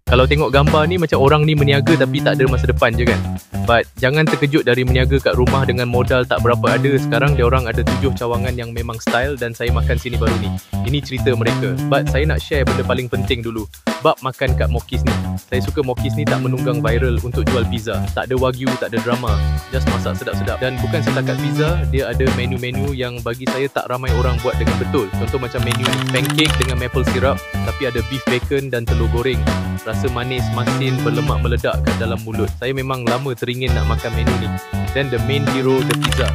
Kalau tengok gambar ni macam orang ni meniaga tapi tak ada masa depan je kan. But jangan terkejut dari meniaga kat rumah dengan modal tak berapa ada. Sekarang dia orang ada 7 cawangan yang memang style dan saya makan sini baru ni. Ini cerita mereka. But saya nak share benda paling penting dulu. Bab makan kat Mokis ni. Saya suka Mokis ni tak menunggang viral untuk jual pizza. Tak ada wagyu, tak ada drama. Just masak sedap-sedap. Dan bukan setakat pizza, dia ada menu-menu yang bagi saya tak ramai orang buat dengan betul. Contoh macam menu ni, pancake dengan maple syrup tapi ada beef bacon dan telur goreng. Rasa manis, masin, berlemak meledak kat dalam mulut. Saya memang lama teringin nak makan menu ni. Then the main hero, the pizza.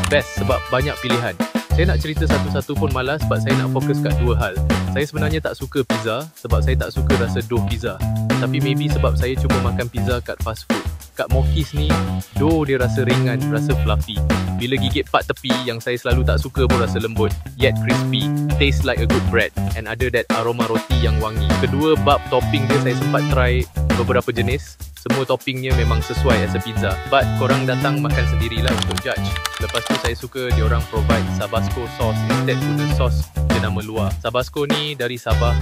Best sebab banyak pilihan. Saya nak cerita satu-satu pun malas sebab saya nak fokus kat 2 hal. Saya sebenarnya tak suka pizza sebab saya tak suka rasa dough pizza. Tapi maybe sebab saya cuma makan pizza kat fast food. Kat Mokis ni, dough dia rasa ringan, rasa fluffy. Bila gigit part tepi yang saya selalu tak suka pun rasa lembut, yet crispy, taste like a good bread and ada that aroma roti yang wangi. Kedua, bab topping dia saya sempat try beberapa jenis. Semua toppingnya memang sesuai as a pizza. But korang datang makan sendirilah untuk judge. Lepas tu saya suka diorang provide Sabasco sauce instead guna sauce jenama luar. Sabasco ni dari Sabah,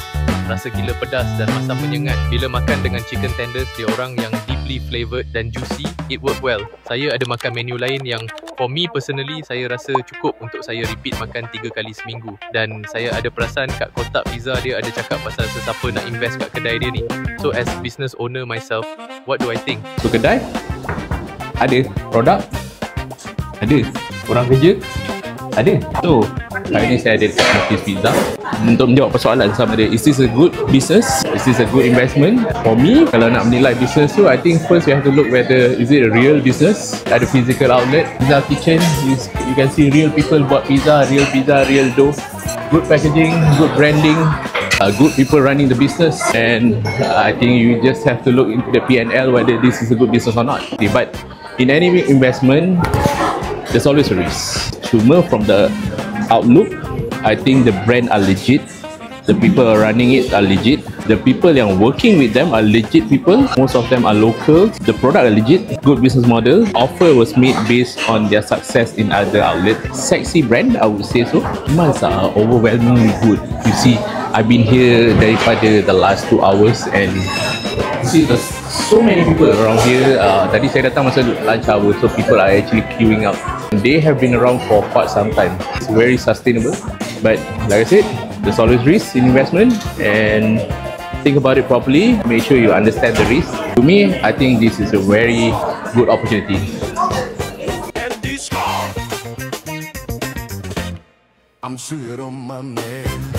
rasa gila pedas dan masam menyengat. Bila makan dengan chicken tenders diorang yang deeply flavoured dan juicy, it work well. Saya ada makan menu lain yang for me personally saya rasa cukup untuk saya repeat makan 3 kali seminggu. Dan saya ada perasan kat kotak pizza dia ada cakap pasal sesiapa nak invest kat kedai dia ni. So as business owner myself, what do I think? So kedai ada, produk ada, orang kerja ada. So hari ni saya ada dekat Mokis Pizza untuk menjawab persoalan sama ada is this a good business, is this a good investment. For me, kalau nak menilai business tu, I think first you have to look whether is it a real business. Ada physical outlet, Pizza Kitchen, you can see real people buat pizza, real dough, good packaging, good branding, good people running the business, and I think you just have to look into the P&L whether this is a good business or not. But in any investment, there's always a risk. Cuma from the outlook, I think the brand are legit, the people running it are legit, the people yang working with them are legit people, most of them are local, the product are legit, good business model, offer was made based on their success in other outlets. Sexy brand, I would say so. Demands are overwhelmingly good. You see, I've been here daripada the last 2 hours and you see there's so many people around here. Tadi saya datang masa lunch hour, so people are actually queuing up. They have been around for quite some time. It's very sustainable, but like I said, there's always risk in investment, and think about it properly. Make sure you understand the risk. To me, I think this is a very good opportunity. I'm sure on my man.